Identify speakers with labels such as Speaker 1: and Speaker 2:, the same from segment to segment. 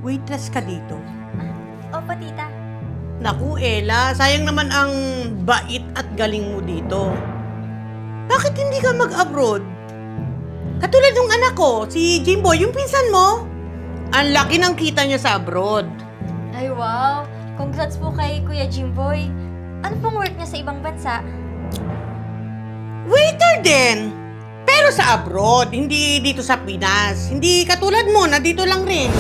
Speaker 1: Waitress ka dito.
Speaker 2: Opo, tita.
Speaker 1: Naku, Ella, sayang naman ang bait at galing mo dito. Bakit hindi ka mag-abroad? Katulad ng anak ko, si Jimboy, yung pinsan mo. Ang laki ng kita niya sa abroad.
Speaker 2: Ay, wow. Congrats po kay Kuya Jimboy. Ano pong work niya sa ibang bansa?
Speaker 1: Waiter din! Pero sa abroad, hindi dito sa Pinas. Hindi katulad mo na dito lang rin.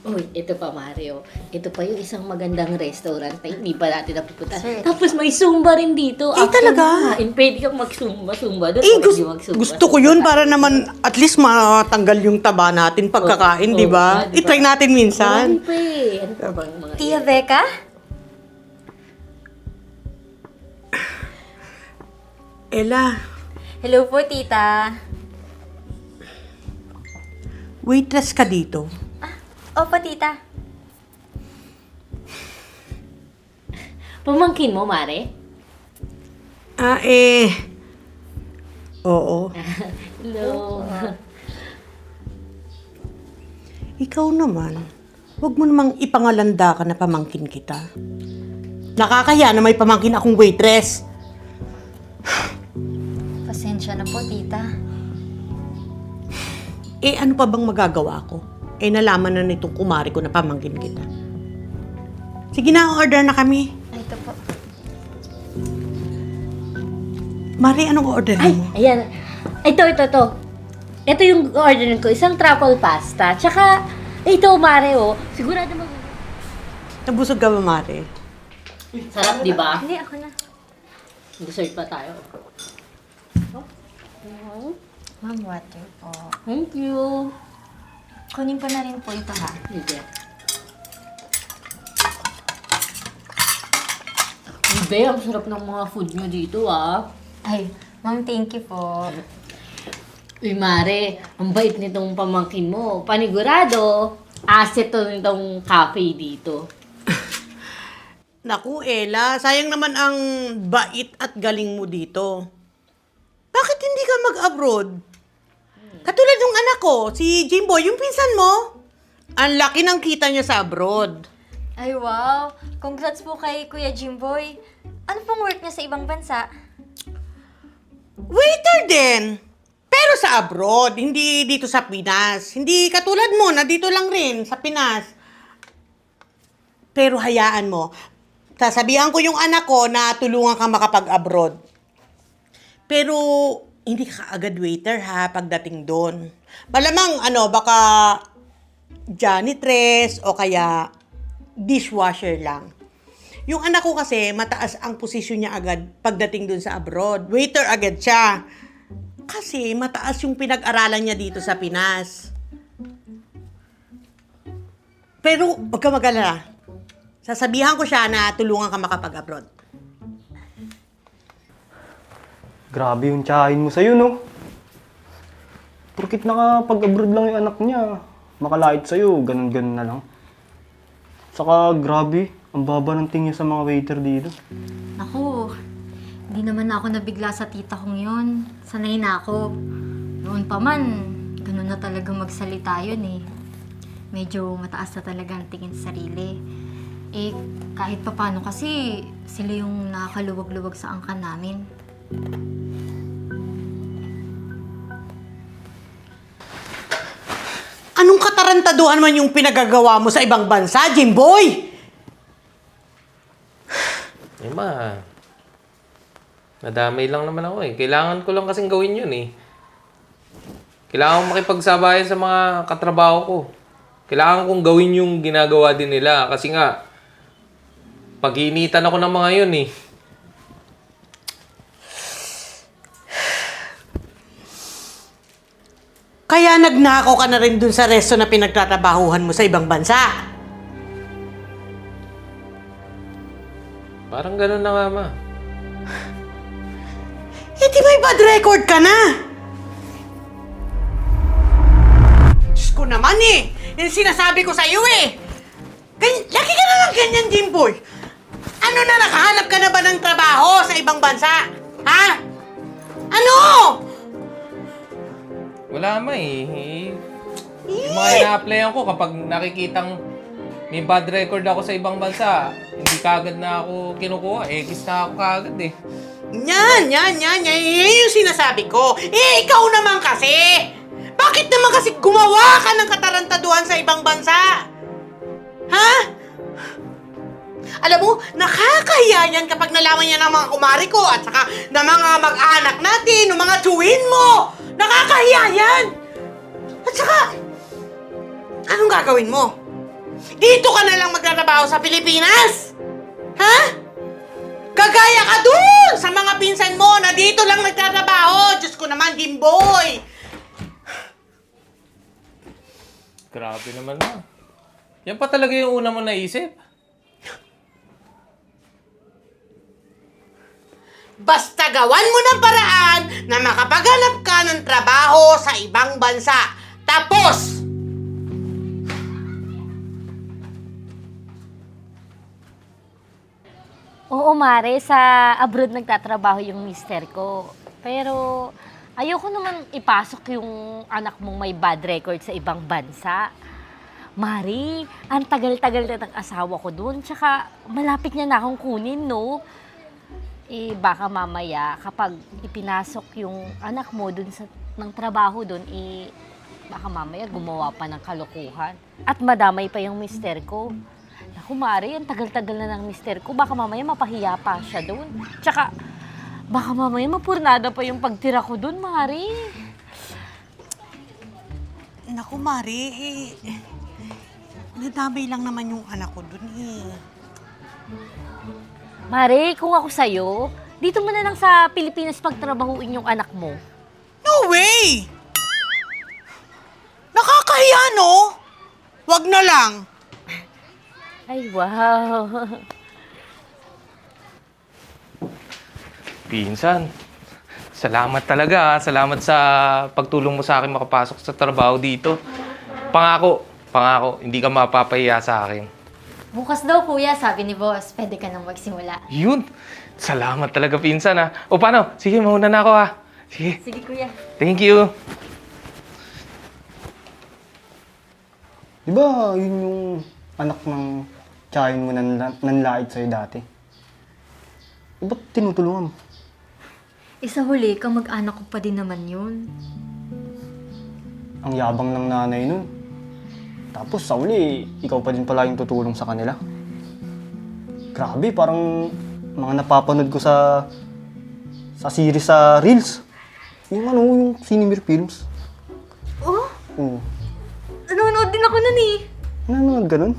Speaker 3: Uy, ito pa Mario. Ito pa yung isang magandang restaurant na hindi pa natin napupunta.
Speaker 2: Sir.
Speaker 3: Tapos may Zumba rin dito.
Speaker 1: Eh, talaga?
Speaker 3: Pwede kang mag-Zumba doon.
Speaker 1: Gusto ko yun para naman at least matanggal yung taba natin pagkakain, di ba?
Speaker 3: diba?
Speaker 1: I-try natin minsan.
Speaker 3: Marami pa eh. Ano pa bang mga
Speaker 2: Tia Becca?
Speaker 1: Ella,
Speaker 2: Hello po, tita.
Speaker 1: waitress ka dito.
Speaker 2: Opo, tita.
Speaker 3: Pamangkin mo, Mare?
Speaker 1: Oo.
Speaker 3: Hello.
Speaker 1: Ikaw naman, huwag mo namang ipangalanda ka na pamangkin kita. Nakakaya na may pamangkin akong waitress.
Speaker 2: Pasensya na po, tita.
Speaker 1: Ano pa bang magagawa ko? Nalaman na nitong kumari ko na pamangkin kita. Sige na, order na kami.
Speaker 2: Ay, ito po.
Speaker 1: Mari, anong order
Speaker 3: Ay,
Speaker 1: mo?
Speaker 3: ayan. Ito. Ito yung orderin ko. Isang truffle pasta. Tsaka, ito, Mare, oh. Sigurado
Speaker 1: Nabusog ka ba, Mari?
Speaker 3: Sarap, di ba?
Speaker 2: Hindi, ako na.
Speaker 3: Dessert pa tayo.
Speaker 2: Ma'am, water po.
Speaker 3: Thank you.
Speaker 2: Kunin ko na rin po ito, ha?
Speaker 3: Sige. Be, ang sarap ng mga food nyo dito, ah.
Speaker 2: Ay, ma'am, thank you po.
Speaker 3: Uy, Mare, ang bait nitong pamangkin mo. Panigurado, asset to nitong cafe dito.
Speaker 1: Naku, Ella, sayang naman ang bait at galing mo dito. Bakit hindi ka mag-abroad? Katulad ng anak ko, si Jimboy, yung pinsan mo. Ang laki ng kita niya sa abroad.
Speaker 2: Ay, wow. Congrats po kay Kuya Jimboy. Ano pong work niya sa ibang bansa?
Speaker 1: Waiter din! Pero sa abroad, hindi dito sa Pinas. Hindi katulad mo na dito lang rin sa Pinas. Pero hayaan mo, sasabihan ko yung anak ko na tulungan ka makapag-abroad. Pero hindi ka agad waiter ha pagdating doon. Malamang baka janitress o kaya dishwasher lang. Yung anak ko kasi mataas ang posisyon niya agad pagdating doon sa abroad. Waiter agad siya. Kasi mataas yung pinag-aralan niya dito sa Pinas. Pero wag ka mag-alala. Sasabihan ko siya na tulungan ka makapag-abroad.
Speaker 4: Grabe yung tsahin mo sa'yo, no? Porkit nakapag-abroad lang yung anak niya, makalait sa'yo, ganun-ganun na lang. Saka grabe, ang baba ng tingin sa mga waiter dito.
Speaker 2: Naku, hindi naman ako nabigla sa tita kong yun. Sanay na ako. Noon pa man, ganun na talaga magsalita yun eh. Medyo mataas na talaga ang tingin sa sarili. Kahit papano kasi, sila yung nakakaluwag-luwag sa angkan namin.
Speaker 1: Anong katarantaduhan man yung pinagagawa mo sa ibang bansa, Jimboy?
Speaker 5: Ma, nadamay lang naman ako eh. Kailangan ko lang kasing gawin yun eh. Kailangan kong makipagsabayan sa mga katrabaho ko. Kailangan kong gawin yung ginagawa din nila. Kasi nga, pag-iinitan ako ng mga yun eh.
Speaker 1: Kaya nagnakaw ka na rin dun sa resto na pinagtatrabahuhan mo sa ibang bansa.
Speaker 5: Parang ganun na nga, Ma.
Speaker 1: Di may bad record ka na. Diyos ko naman eh. Yung sinasabi ko sa'yo eh. Lagi ka na lang ganyan, Jimboy. Ano na, nakahanap ka na ba ng trabaho sa ibang bansa? Ha? Ano?
Speaker 5: Wala ma eh. Yung mga ina-applyan ko kapag nakikitang may bad record ako sa ibang bansa, hindi kagad na ako kinukuha. X na ako kagad eh.
Speaker 1: Yan. Yan yung sinasabi ko. Ikaw naman kasi! Bakit naman kasi gumawa ka ng katarantaduhan sa ibang bansa? Ha? Alam mo, nakakahiya yan kapag nalaman niya ng mga kumari ko at saka ng mga mag-anak natin, ng mga tsuhin mo. Nakakahiya yan! At saka, anong gagawin mo? Dito ka na lang magtatrabaho sa Pilipinas? Ha? Kagaya ka dun sa mga pinsan mo na dito lang nagtatrabaho. Diyos ko naman, Jimboy.
Speaker 5: Grabe naman ma. Yan pa talaga yung una mo naisip.
Speaker 1: Basta gawan mo ng paraan na makapaghanap ka ng trabaho sa ibang bansa. Tapos!
Speaker 3: Oo, Mare, sa abroad nagtatrabaho yung mister ko. Pero ayoko naman ipasok yung anak mong may bad record sa ibang bansa. Mare, ang tagal-tagal na ng asawa ko dun. Tsaka malapit niya na akong kunin, no? Eh, baka mamaya kapag ipinasok yung anak mo dun ng trabaho dun, eh, baka mamaya gumawa pa ng kalokohan. At madamay pa yung mister ko. Naku, Mari, ang tagal-tagal na ng mister ko. Baka mamaya mapahiya pa siya doon. Tsaka, baka mamaya mapurnada pa yung pagtira ko doon, Mari.
Speaker 1: Naku, Mari, nadamay lang naman yung anak ko dun eh.
Speaker 3: Mari, kung ako sa'yo, dito mo na lang sa Pilipinas pagtrabahuin yung anak mo.
Speaker 1: No way! Nakakahiya, no? Wag na lang.
Speaker 3: Ay, wow.
Speaker 5: Pinsan, salamat talaga. Salamat sa pagtulong mo sa akin makapasok sa trabaho dito. Pangako, hindi ka mapapahiya sa akin.
Speaker 2: Bukas daw, kuya, sabi ni boss, pwede ka nang magsimula.
Speaker 5: Yun! Salamat talaga, pinsan ha. O paano? Sige, mauna na ako ha. Sige,
Speaker 2: Sige, kuya.
Speaker 5: thank you.
Speaker 4: Di ba yun yung anak ng tiyahin mo nanlait sa'yo dati? Ba't tinutulungan mo?
Speaker 2: Isa huli, kamag-anak ko pa din naman yun.
Speaker 4: Ang yabang ng nanay nun. Tapos sa uli, ikaw pa din pala yung tutulong sa kanila. Grabe, parang mga napapanood ko sa series sa Reels. Yung Cinemir Films.
Speaker 2: Oh,
Speaker 4: Oo.
Speaker 2: nanonood din ako nun eh.
Speaker 4: Ano ganun?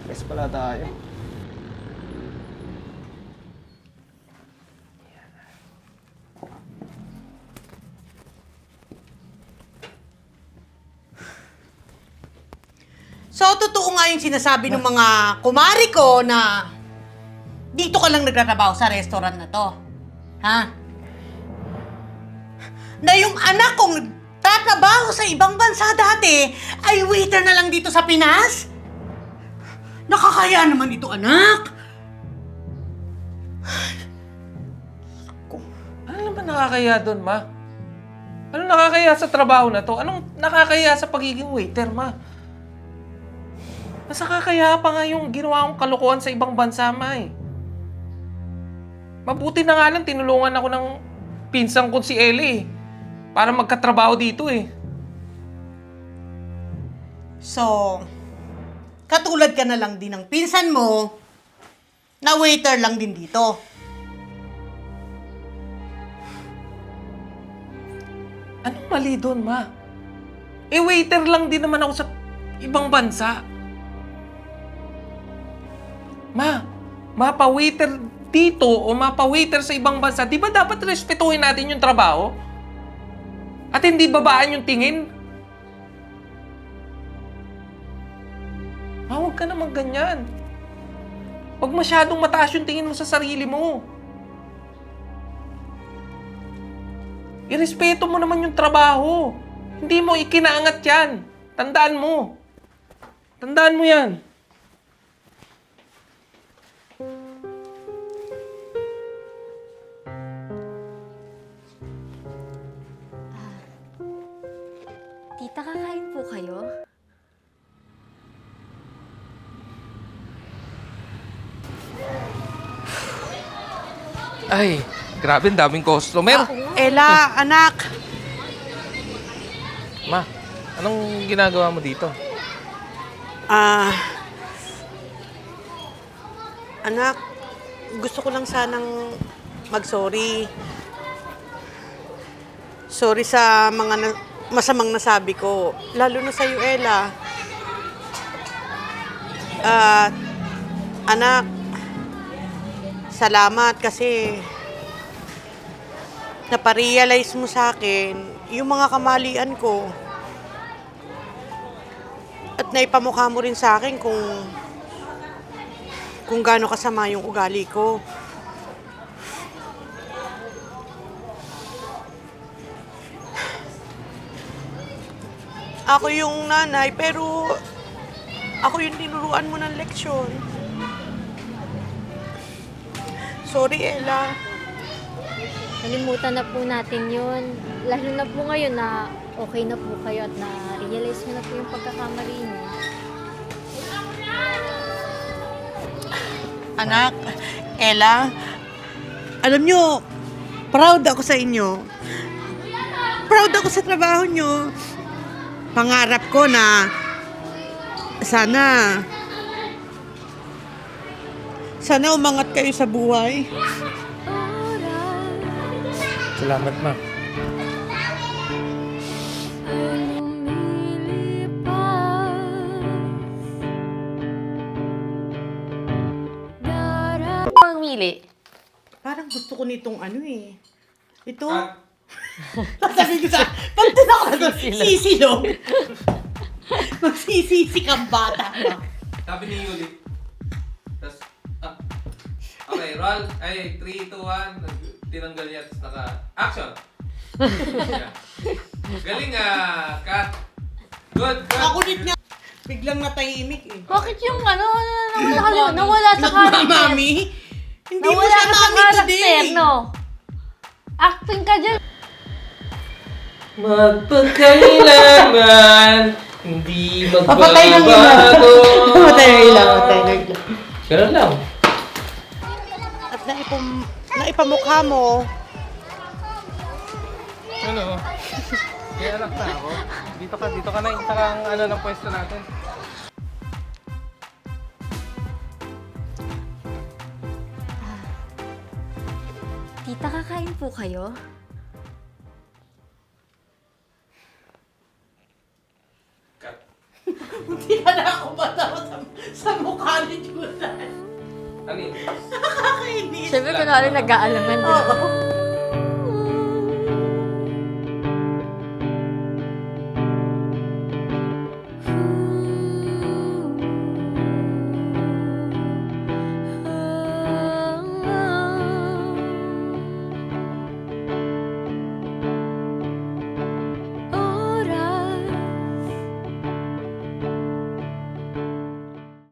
Speaker 4: Guys pala tayo.
Speaker 1: So, totoo nga yung sinasabi ng mga kumari ko na dito ka lang nagtatrabaho sa restaurant na to. Ha? Na yung anak kong nagtatrabaho sa ibang bansa dati ay waiter na lang dito sa Pinas? Nakakaya naman ito, anak.
Speaker 5: Ano naman nakakaya doon, ma? Ano nakakaya sa trabaho na to? Anong nakakaya sa pagiging waiter, ma? Mas nakakaya pa nga yung ginawa kong kalokohan sa ibang bansa, ma eh. Mabuti na nga lang tinulungan ako ng pinsang ko si Ellie para magkatrabaho dito eh.
Speaker 1: So, katulad ka na lang din ng pinsan mo na waiter lang din dito.
Speaker 5: Anong mali doon, ma? Eh, waiter lang din naman ako sa ibang bansa. Ma, mapa-waiter dito o mapa-waiter sa ibang bansa, di ba dapat respetuhin natin yung trabaho? At hindi babaan yung tingin? Ma, huwag ka naman ganyan. Huwag masyadong mataas yung tingin mo sa sarili mo. Irespeto mo naman yung trabaho. Hindi mo ikinaangat yan. Tandaan mo. Tandaan mo yan.
Speaker 2: Tita, kakain po kayo?
Speaker 5: Ay, grabe, ang daming customer.
Speaker 1: Ella, anak.
Speaker 5: Ma, anong ginagawa mo dito?
Speaker 1: Anak, gusto ko lang sanang mag-sorry. Sorry sa mga masamang nasabi ko. Lalo na sa'yo, Ella. Anak, salamat kasi naparealize mo sa akin yung mga kamalian ko. At naipamukha mo rin sa akin kung gaano kasama yung ugali ko. Ako yung nanay, pero ako yung tinuruan mo ng leksyon. Sorry, Ella.
Speaker 2: Kalimutan na po natin yun. Lalo na po ngayon na okay na po kayo at na-realize mo na po yung pagkakamali niyo.
Speaker 1: Anak, Ella, alam nyo, proud ako sa inyo. Proud ako sa trabaho nyo. Pangarap ko na sana umangat kayo sa buhay.
Speaker 5: Salamat, ma.
Speaker 3: Ang mili.
Speaker 1: Parang gusto ko nitong ano eh. Ito. Sabi ko sa, pag tinako na to, sisilong. Magsisisi kang bata ka.
Speaker 5: Sabi ni Yuli. Tapos, okay, roll. Ay, 3, 2, 1. Tinanggal niya, tapos action! Yeah. Galing cut. Good.
Speaker 1: Ako dit nga. Biglang natahimik eh.
Speaker 3: Bakit yung nawala sa karakter?
Speaker 1: Mami? Hindi mo
Speaker 3: Nawala
Speaker 1: siya
Speaker 3: ka sa
Speaker 1: mami
Speaker 3: karakter,
Speaker 1: today.
Speaker 3: no? Acting ka dyan.
Speaker 5: Magpagkailanman, hindi
Speaker 1: Papatay ng
Speaker 5: magbabago.
Speaker 1: Papatay ng ilaw.
Speaker 5: Ganun lang.
Speaker 1: At naipamukha mo.
Speaker 5: Ano? Kaya anak na ako. Dito ka na. Isa kang ng pwesto natin.
Speaker 2: Tita, kakain po kayo?
Speaker 5: Cut.
Speaker 1: Hindi na ako matawa sa mukha ni Judan.
Speaker 5: Ano yun?
Speaker 1: Nakakainis.
Speaker 2: Siyempre, kunwari nag-aalaman din.
Speaker 1: Oo.